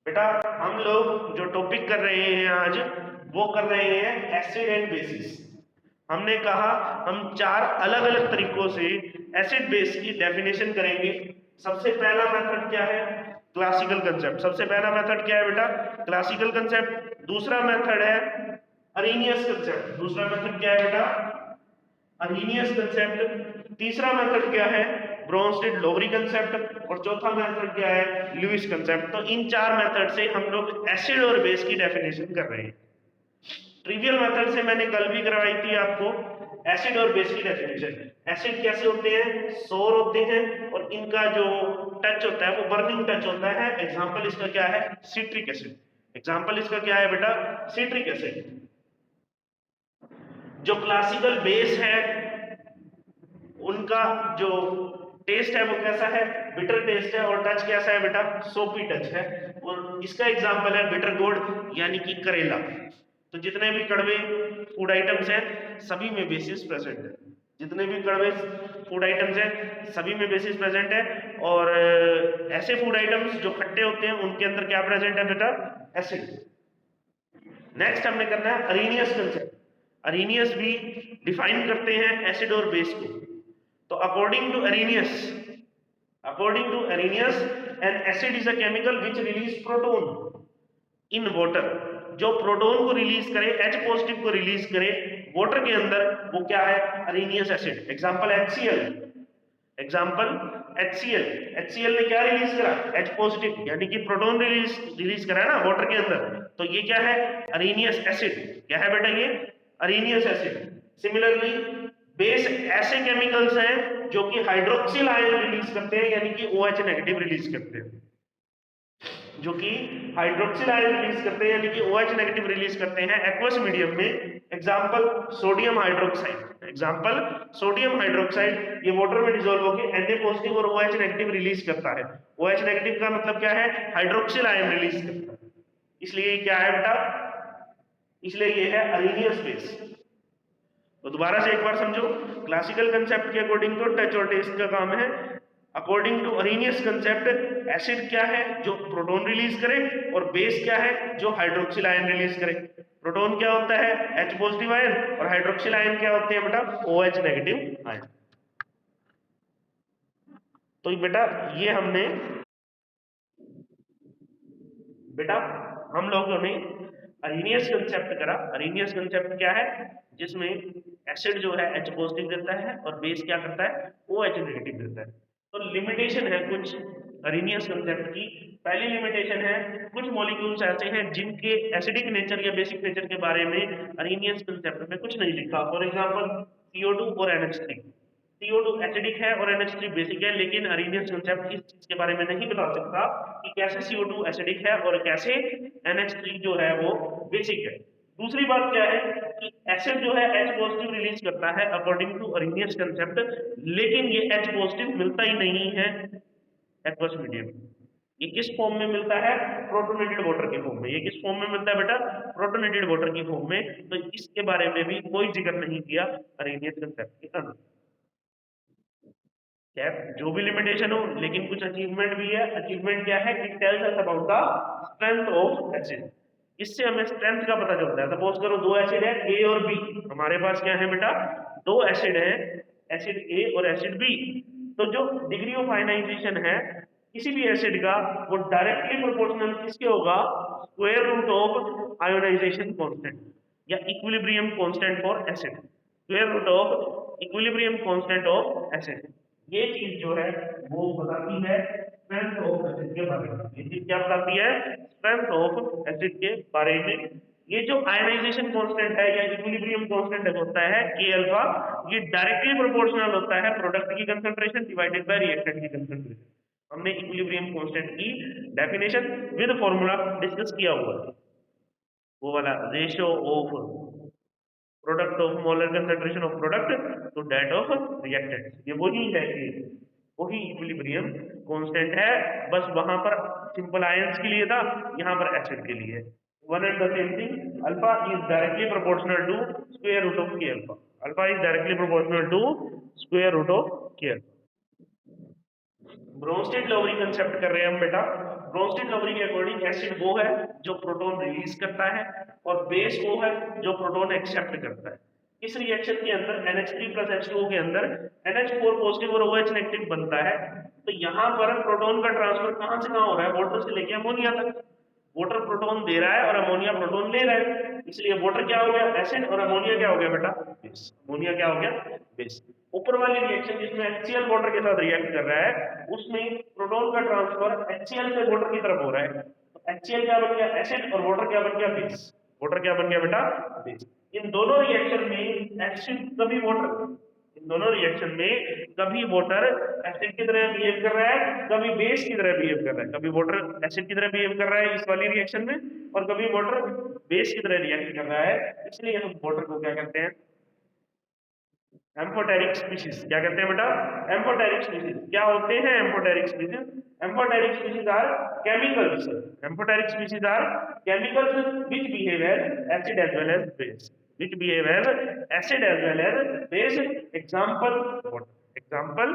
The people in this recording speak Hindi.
बेटा हम लोग जो टॉपिक कर रहे हैं आज वो कर रहे हैं एसिड एंड बेसिस। हमने कहा हम चार अलग अलग तरीकों से एसिड बेस की डेफिनेशन करेंगे। सबसे पहला मेथड क्या है? Classical concept. सबसे पहला मेथड क्या है बेटा? Classical concept. दूसरा मेथड है अरेनियस कंसेप्ट। दूसरा मेथड क्या है बेटा? Arrhenius concept. तीसरा मेथड क्या है? Bronsted Lowry concept. और चौथा मेथड क्या है? Lewis concept. तो इन चार मेथड से हम लोग एसिड और बेस की डेफिनेशन कर रहे हैं। ट्रिवियल मेथड से मैंने कल भी करवाई थी आपको एसिड और बेस की डेफिनेशन। एसिड कैसे होते हैं? सौर होते हैं और इनका जो टच होता है वो बर्निंग टच होता है। एग्जांपल इसका क्या है? Citric acid. एग्जांपल इसका क्या है बेटा? Citric acid. जो क्लासिकल बेस है उनका जो टेस्ट है वो कैसा है? बिटर टेस्ट है। और टच कैसा है बेटा? सोपी टच है। और इसका एग्जांपल है बिटर गोर्ड यानी कि करेला। तो जितने भी कड़वे फूड आइटम्स हैं सभी में बेसिस प्रेजेंट है। जितने भी कड़वे फूड आइटम्स हैं सभी में बेसिस प्रेजेंट है। और ऐसे फूड आइटम्स जो खट्टे होते हैं उनके अंदर क्या प्रेजेंट है बेटा? एसिड। नेक्स्ट हमने करना है अरेनियस कंसेप्ट। अरेनियस भी डिफाइन करते हैं एसिड और बेस को। तो according to Arrhenius, an acid is a chemical which release proton in water। जो प्रोटॉन को रिलीज करे, H पॉजिटिव को रिलीज करे वाटर के अंदर, वो क्या है? Arrhenius acid. Example HCl। Example HCl। HCl ने क्या रिलीज करा? H पॉजिटिव यानी कि प्रोटॉन रिलीज रिलीज करा है ना वाटर के अंदर। तो ये क्या है? Arrhenius acid. क्या है बेटा? ये अरेनियस एसिड। सिमिलरली बेस ऐसे केमिकल्स हैं जो कि हाइड्रोक्सिल आयन रिलीज करते हैं यानी कि OH नेगेटिव रिलीज करते हैं। जो कि हाइड्रोक्सिल आयन रिलीज करते हैं यानी कि OH नेगेटिव रिलीज करते हैं एक्वस मीडियम में। Example sodium hydroxide. Example sodium hydroxide. ये वाटर में डिसॉल्व होकर Na पॉजिटिव और OH नेगेटिव रिलीज करता है। OH नेगेटिव का मतलब क्या है? हाइड्रोक्सिल आयन रिलीज करता है। इसलिए क्या है बेटा? इसलिए ये है अरेनियस बेस। तो दोबारा से एक बार समझो। क्लासिकल कंसेप्ट के अकॉर्डिंग तो टच और टेस्ट का काम है। According to Arrhenius concept acid क्या है? जो प्रोटॉन रिलीज करे। और बेस क्या है? जो हाइड्रोक्सिल आयन रिलीज करे। प्रोटॉन क्या होता है? H positive ion. और हाइड्रोक्सिल आयन क्या होते हैं बेटा? OH negative ion. तो बेटा ये हमने बेटा हम लोगों ने अरेनियस कंसेप्ट करा। अरेनियस कंसेप्ट क्या है? जिसमें एसिड जो है H पॉजिटिव देता है और बेस क्या करता है? OH नेगेटिव देता है। तो लिमिटेशन है कुछ अरेनियस कंसेप्ट की। पहली लिमिटेशन है कुछ मॉलिक्यूल्स ऐसे हैं जिनके एसिडिक नेचर या बेसिक नेचर के बारे में अरेनियस कंसेप्ट में कुछ नहीं लिखा। फॉर एग्जांपल CO2 और NH3। CO2 एसिडिक है और NH3 बेसिक है, लेकिन अरेनियस कंसेप्ट इस चीज के बारे में नहीं बता सकता कि कैसे CO2 एसिडिक है और कैसे NH3 जो है वो बेसिक है। दूसरी बात क्या है कि एसिड जो है H पॉजिटिव रिलीज करता है अकॉर्डिंग टू अरेनियस कंसेप्ट, लेकिन ये H पॉजिटिव मिलता ही नहीं है एक्वस मीडियम। ये किस फॉर्म में मिलता है? प्रोटोनेटेड वाटर के फॉर्म में। ये किस फॉर्म में मिलता है बेटा? प्रोटोनेटेड वाटर की फॉर्म में। तो इसके बारे में भी कोई जिक्र नहीं किया अरेनियस कंसेप्ट के अंदर। खैर जो भी लिमिटेशन हो, लेकिन कुछ अचीवमेंट भी है। अचीवमेंट क्या है? It tells us about the strength of acid. इससे हमें स्ट्रेंथ का पता चलता है। सपोज करो दो एसिड है A और B। हमारे पास क्या है बेटा? दो एसिड है, एसिड A और एसिड B। तो जो डिग्री ऑफ आयनाइजेशन है किसी भी एसिड का वो डायरेक्टली प्रोपोर्शनल किसके होगा? Square root of ionization constant या equilibrium constant for acid. Square root of equilibrium constant of acid. ये चीज जो है वो बताती है स्ट्रेंथ ऑफ एसिड के बारे में। ये चीज क्या बताती है? स्ट्रेंथ ऑफ एसिड के बारे में। ये जो आयनाइजेशन कांस्टेंट है या इक्विलिब्रियम कांस्टेंट होता है K अल्फा, ये डायरेक्टली प्रोपोर्शनल होता है प्रोडक्ट की कंसंट्रेशन डिवाइडेड बाय रिएक्टेंट की कंसंट्रेशन। हमने इक्विलिब्रियम कांस्टेंट की डेफिनेशन विद फॉर्मूला डिस्कस किया हुआ है, वो वाला ratio of product of molar concentration of product to that of reactant. ये वही है कि वही इक्विलिब्रियम कांस्टेंट है, बस वहां पर सिंपल आयंस के लिए था, यहाँ पर एसिड के लिए। One and the same thing. Alpha is directly proportional to square root of K alpha. Alpha is directly proportional to square root of K alpha. Bronsted Lowry concept कर रहे हैं हम बेटा। ब्रोंस्टेड लोवरी के अकॉर्डिंग एसिड वो है जो प्रोटॉन रिलीज करता है और बेस वो है जो प्रोटॉन एक्सेप्ट करता है। इस रिएक्शन के अंदर NH3+H2O के अंदर NH4 पॉजिटिव और OH नेगेटिव बनता है। तो यहाँ पर प्रोटॉन का ट्रांसफर कहाँ से कहाँ हो रहा है? वाटर से लेके अमोनिया तक। वाटर प्रोटॉन दे रहा है और अमोनिया प्रोटॉन ले रहा है, इसलिए वाटर क्या हो गया? एसिड, और अमोनिया क्या हो गया बेटा? बेस। अमोनिया क्या हो गया? बेस। ऊपर वाली रिएक्शन जिसमें HCl वाटर के साथ रिएक्ट कर रहा है उसमें प्रोटॉन का ट्रांसफर HCl से वाटर की तरफ हो रहा है। तो HCl क्या बन गया? एसिड, और वाटर क्या बन गया? बेस। वाटर क्या बन गया बेटा? बेस। इन दोनों रिएक्शन में एसिड कभी वाटर, इन दोनों रिएक्शन में कभी वाटर एसिड की तरह बिहेव कर रहा है, कभी बेस की तरह बिहेव कर रहा है। कभी वाटर एसिड की तरह बिहेव कर रहा है इस वाली रिएक्शन में, और कभी वाटर बेस की तरह रिएक्ट कर रहा है। इसलिए हम वाटर को क्या कहते हैं? Amphoteric species. क्या कहते हैं बेटा? Amphoteric species. क्या होते हैं amphoteric species? Amphoteric species are chemicals. Amphoteric species are chemicals which behave as acid as well as base. Which behave as acid as well as base. Example water. Example